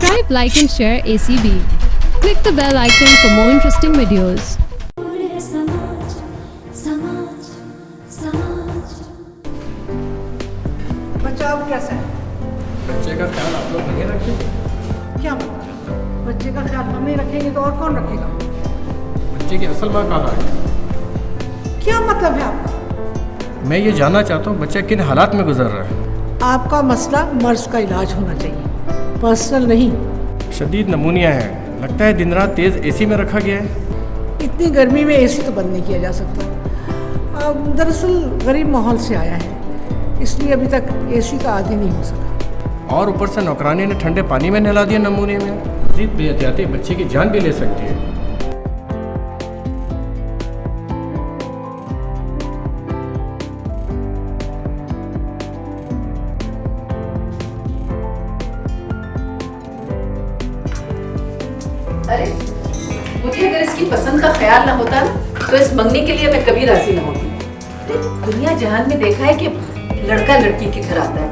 Subscribe, like and share ACB. Click the bell icon for more interesting videos. बच्चा अब कैसा है? बच्चे का ख्याल आप लोग नहीं रखें? क्या मतलब? बच्चे का ख्याल हम नहीं रखेंगे तो और कौन रखेगा? बच्चे की असल माँ कहाँ है? क्या मतलब है आपका? मैं ये जानना चाहता हूँ बच्चा किन हालात में गुजर रहा है। आपका मसला मर्ज का इलाज होना चाहिए, पर्सनल नहीं। शदीद नमूनिया है, लगता है दिन रात तेज़ एसी में रखा गया है। इतनी गर्मी में एसी तो बंद नहीं किया जा सकता। दरअसल गरीब माहौल से आया है, इसलिए अभी तक एसी का आदी नहीं हो सका। और ऊपर से नौकरानी ने ठंडे पानी में नहला दिया नमूने में। मजीद बेहतियाती बच्चे की जान भी ले सकती है। अरे मुझे अगर इसकी पसंद का ख्याल ना होता तो इस मंगनी के लिए मैं कभी राजी ना होती। दुनिया जहान में देखा है कि लड़का लड़की के घर आता है,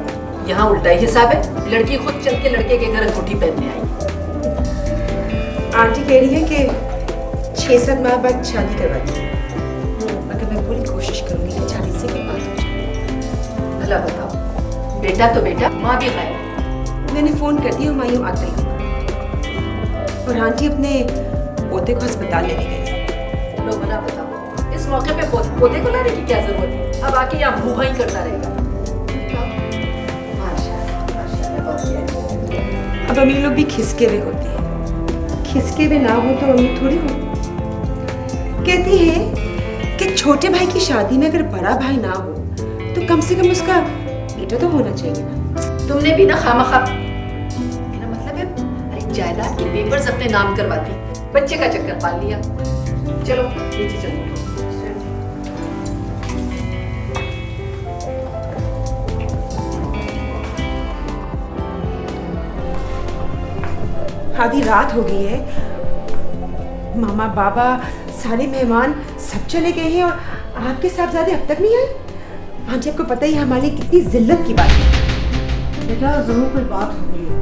यहाँ उल्टा ही हिसाब है। लड़की खुद चल के लड़के के घर अंगूठी पहनने आई। आंटी कह रही है कि 6-7 माह बाद शादी करवा दी, मगर मैं पूरी कोशिश करूंगी कि 40 से के बाद हो जाए। भला बताओ, बेटा तो बेटा, माँ भी गायब। मैंने फोन कर दिया, हुमायूं आ गई और आंटी अपने पोते को अस्पताल लेके गई। लो भला बताओ, इस मौके पे पोते को लाने की क्या जरूरत है? अब आके यहाँ मुँह ही करता रहेगा। अब अमीर लोग भी खिसके हुए होते हैं, खिसके हुए ना हो तो अमीर थोड़ी हो। कहती है कि छोटे भाई की शादी में अगर बड़ा भाई ना हो तो कम से कम उसका बेटा तो होना चाहिए ना। तुमने भी ना खामखा, मेरा मतलब है, अरे जायदाद के पेपर्स अपने नाम करवाती, बच्चे का चक्कर पाल लिया। चलो नीचे चलो। आधी रात हो गई है, मामा बाबा सारे मेहमान सब चले गए हैं और आपके साहबजादे अब तक नहीं आए। आंटी आपको पता ही है हमारे लिए कितनी जिल्लत की बात है। बेटा जरूर कोई बात हो गई है,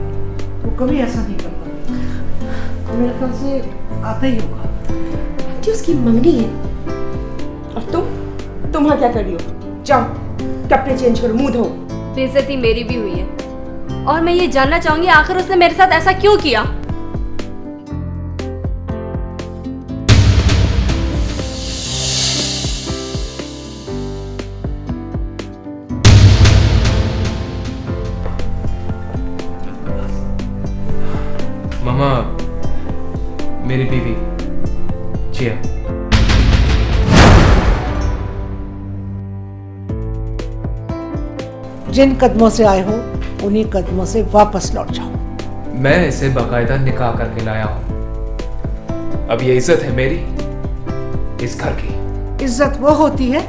वो कभी ऐसा नहीं करता। मेरे ख्याल से आता ही होगा। आंटी उसकी मंगनी है और तुम वहाँ क्या कर रही हो? जाओ कपड़े चेंज करो, मुंह धो। बेइज्जती मेरी भी हुई है और मैं ये जानना चाहूंगी आखिर उसने मेरे साथ ऐसा क्यों किया। मामा, मेरी बीवी जिया। जिन कदमों से आए हो उन्हीं कदमों से वापस लौट जाओ। मैं इसे बाकायदा निकाह करके लाया हूँ। अब ये इज्जत है मेरी, इस घर की। इज्जत वो होती है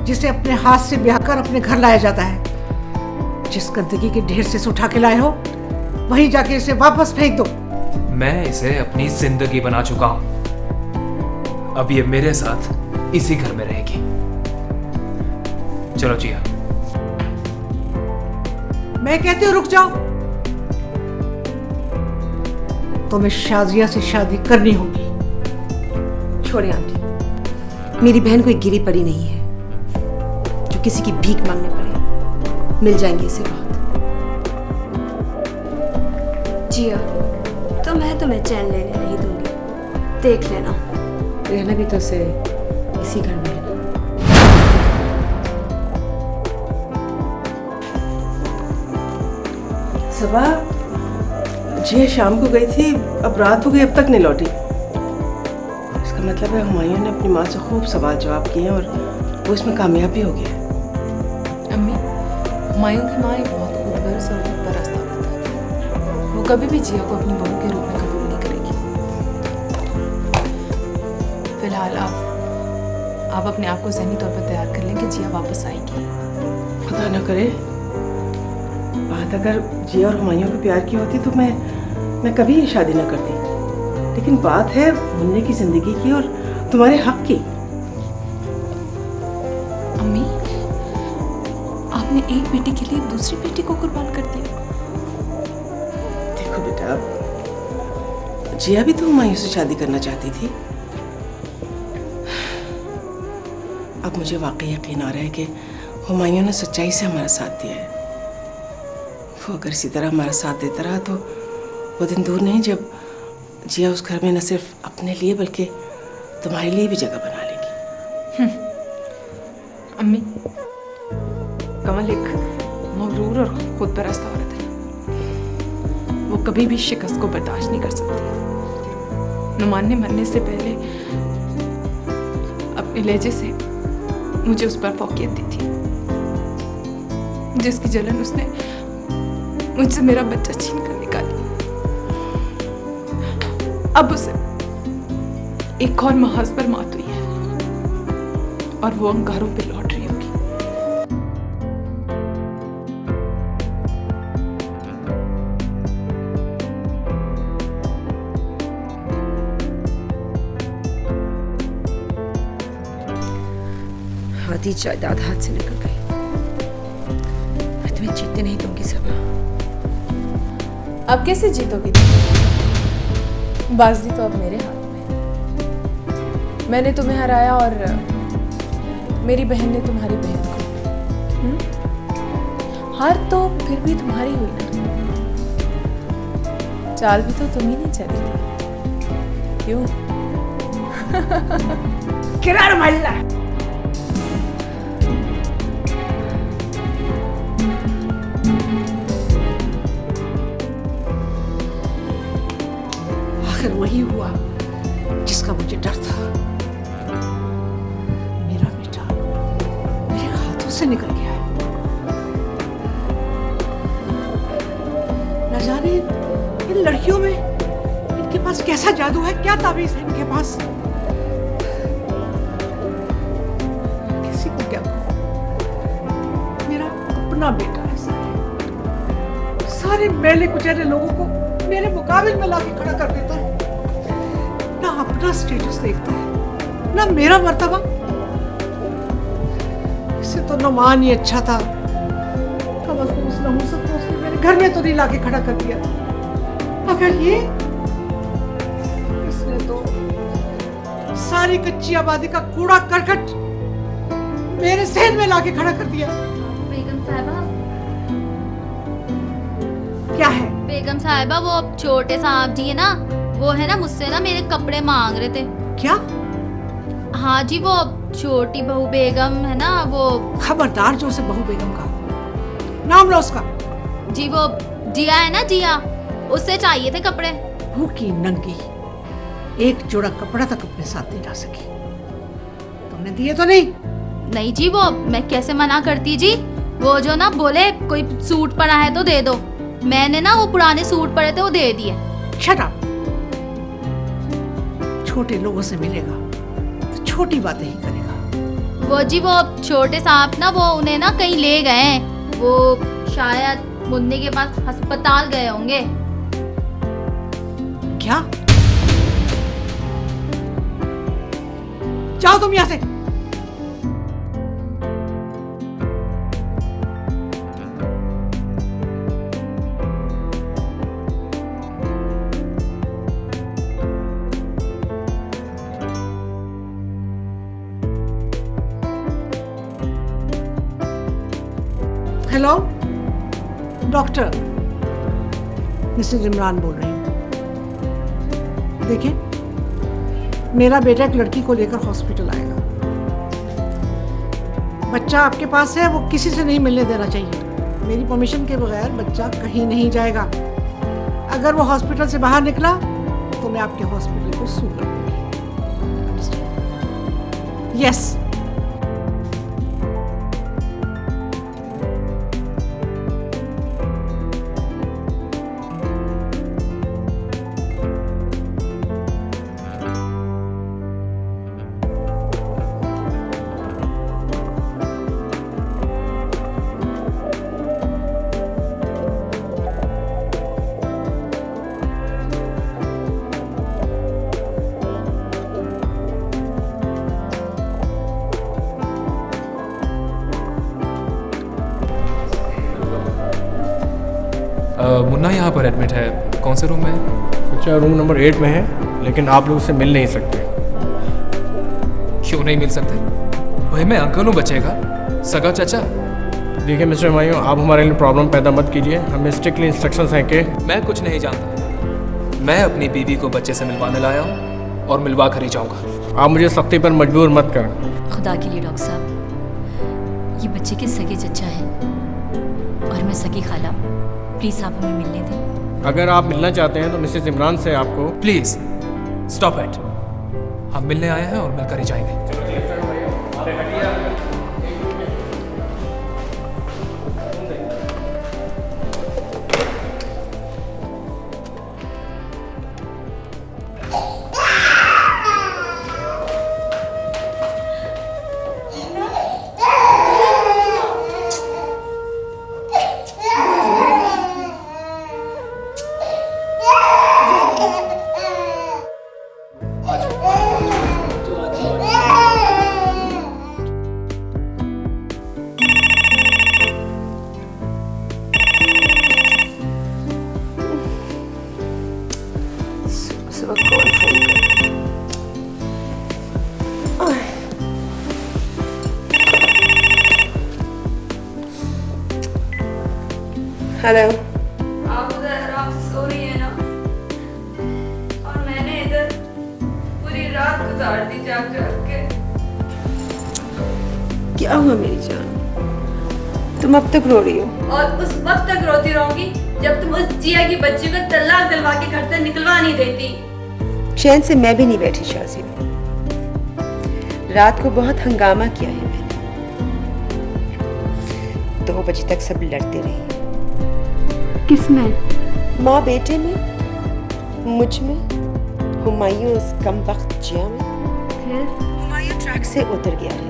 जिसे अपने हाथ से ब्याह कर अपने घर लाया जाता है। जिस गंदगी के ढेर से इसे उठा के लाए हो वहीं जाके इसे वापस फेंक दो। मैं इसे अपनी जिंदगी बना चुका हूँ, अब ये मेरे साथ इसी घर में रहेगी। चलो जिया। मैं कहती हूँ रुक जाओ, तुम्हें शाजिया से शादी करनी होगी। छोड़े आंटी, मेरी बहन कोई गिरी पड़ी नहीं है जो किसी की भीख मांगने पड़े। मिल जाएंगे इसे बहुत। जिया, तो मैं तुम्हें चैन लेने नहीं दूंगी, देख लेना। रहना भी तो उसे इसी घर में है। सबा जी शाम को गई थी, अब रात हो गई, अब तक नहीं लौटी। इसका मतलब है हुमायूं ने अपनी माँ से खूब सवाल जवाब किए और वो इसमें कामयाब भी हो गया। अम्मी, हुमायूं की माँ एक बहुत खूबसूरत और खुद परस्त औरत है। वो कभी भी जिया को अपनी बहू के रूप में कबूल नहीं करेगी। फिलहाल आप अपने आप को ज़हनी तौर पर तैयार कर लें कि जिया वापस आएगी। खुदा न करे, बात अगर जिया और हुमायूं के प्यार की होती तो मैं कभी ये शादी न करती। लेकिन बात है मुन्ने की जिंदगी की और तुम्हारे हक की। अम्मी, आपने एक बेटी के लिए दूसरी बेटी को कुर्बान कर दिया। देखो बेटा, जिया भी तो हुमायूं से शादी करना चाहती थी। अब मुझे वाकई यकीन आ रहा है कि हुमायूं ने सच्चाई से हमारा साथ दिया है। वो अगर इसी तरह हमारा साथ देता रहा तो वो दिन दूर नहीं जब जिया उस घर में न सिर्फ अपने लिए बल्कि तुम्हारे लिए भी जगह बना लेगी। अम्मी, कमल एक मगरूर और खुद परस्त औरत है। वो कभी भी शिकस्त को बर्दाश्त नहीं कर सकती। नुमान ने मरने से पहले अपने लहजे से मुझे उस पर फौकियत दी थी, जिसकी जलन उसने मुझसे मेरा बच्चा छीन कर निकाली। अब उसे एक और महाज पर मात हुई है और वो अंगारों पे लौट रही होगी। आधी जायदाद हाथ से निकल गई। मैं तुम्हें जीतने नहीं दूंगी सबा। अब कैसे जीतोगी? बाजी तो अब मेरे हाथ में है। मैंने तुम्हें हराया और मेरी बहन ने तुम्हारी बहन को। हार तो फिर भी तुम्हारी हुई ना। चाल भी तो तुम ही नहीं चली थी, क्यों? किरार मल्ला आखिर वही हुआ जिसका मुझे डर था। मेरा बेटा मेरे हाथों से निकल गया है। न जाने इन लड़कियों में इनके पास कैसा जादू है, क्या ताबीज है इनके पास। किसी को क्या कहूं, मेरा अपना बेटा ऐसा है, सारे मेले कुचेले लोगों को मेरे मुकाबले में लाके खड़ा कर देता है। ना अपना स्टेटस देखता है ना मेरा मर्तबा। इससे तो नुमान ही अच्छा था, कम अज कम उस नहूसत को उसने मेरे घर में तो नहीं लाके खड़ा कर दिया। मगर ये इसने तो सारी कच्ची आबादी का कूड़ा करकट मेरे सहन में लाके खड़ा कर दिया। बेगम साहिबा, क्या है? बेगम साहिबा, वो छोटे साहब जी है ना, वो है ना मुझसे ना मेरे कपड़े मांग रहे थे। क्या? हाँ जी, वो छोटी बहू बेगम है ना, वो। खबरदार जो उसे बहू बेगम का नाम लो उसका। जी वो जिया है ना, जिया, उससे चाहिए थे कपड़े। भूखी नंगी एक जोड़ा कपड़ा तक अपने साथ नहीं ला सकी। तुमने दिए तो नहीं? नहीं जी, वो मैं कैसे मना करती जी। वो जो ना बोले कोई सूट पड़ा है तो दे दो, मैंने ना वो पुराने सूट पड़े थे वो दे दिए। Shut up. छोटे लोगों से मिलेगा तो छोटी बातें ही करेगा। वो जी वो छोटे साहब ना, वो उन्हें ना कहीं ले गए हैं। वो शायद मुन्ने के पास अस्पताल गए होंगे। क्या? जाओ तुम यहाँ से। हेलो, डॉक्टर मिसेज इमरान बोल रही हूँ। देखिए, मेरा बेटा एक लड़की को लेकर हॉस्पिटल आएगा। बच्चा आपके पास है, वो किसी से नहीं मिलने देना चाहिए। मेरी परमिशन के बगैर बच्चा कहीं नहीं जाएगा। अगर वो हॉस्पिटल से बाहर निकला तो मैं आपके हॉस्पिटल को सू कर दूंगी। यस। मुन्ना यहाँ पर एडमिट है, कौन से रूम में है? बच्चा रूम नंबर 8 में है, लेकिन आप लोग उससे मिल नहीं सकते। क्यों नहीं मिल सकते? भाई मैं अंकल हूँ बच्चे का, सगा चाचा। देखिए मिस्टर हुमायूं, आप हमारे लिए प्रॉब्लम पैदा मत कीजिए। हमें स्ट्रिक्टली इंस्ट्रक्शंस हैं कि मैं कुछ नहीं जानता। मैं अपनी बीवी को बच्चे से मिलवाने लाया हूँ और मिलवा कर ही जाऊँगा। आप मुझे सख्ती पर मजबूर मत करें। खुदा के लिए डॉक्टर साहब, ये बच्चे के सगे चचा हैं और मैं सगी खाला। प्लीज़ आप हमें मिलने दें। अगर आप मिलना चाहते हैं तो मिसेस इमरान से आपको। Please stop it. हम मिलने आए हैं और मिलकर ही जाएंगे। हेलो। आप उधर आराम से सो रही है ना, और मैंने इधर पूरी रात गुजार दी जाग जाग के। क्या हुआ मेरी जान, तुम अब तक रो रही हो? और उस वक्त तक रोती रहूंगी जब तुम उस जिया की बच्ची को तलाक दिलवा के घर से निकलवा नहीं देती। चैन से मैं भी नहीं बैठी शाजी। रात को बहुत हंगामा किया है मैंने। 2 बजे तक सब लड़ते रहे। किसमें? माँ बेटे में, मुझ में, हुमायूं उस कम वक्त जिया में। फिर हुमायूं ट्रैक से उतर गया है।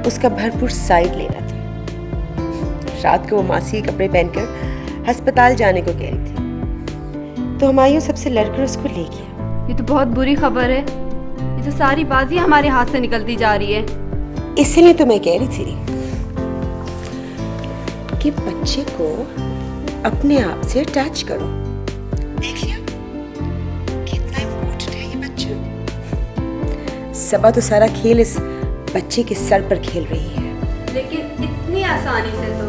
उसका भरपूर साइड लेना था। रात को वो मासी के कपड़े पहनकर अस्पताल जाने को कह रही थी, तो हुमायूं सबसे लड़कर उसको ले गया। ये तो बहुत बुरी खबर है। ये तो सारी बाजी हमारे हाथ से निकलती जा रही है। इसीलिए तो मैं कह रही थी कि बच्चे को अपने आप से अटैच करो। देख लिया कितना इम्पोर्टेंट है ये बच्चा। सबा तो सारा खेल इस बच्चे के सर पर खेल रही है। लेकिन इतनी आसानी से तो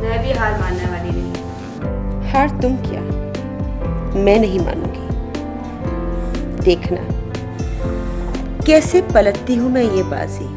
मैं भी हार मानने वाली नहीं। हार तुम क्या, मैं नहीं मानूंगी। देखना कैसे पलटती हूं मैं ये बाजी।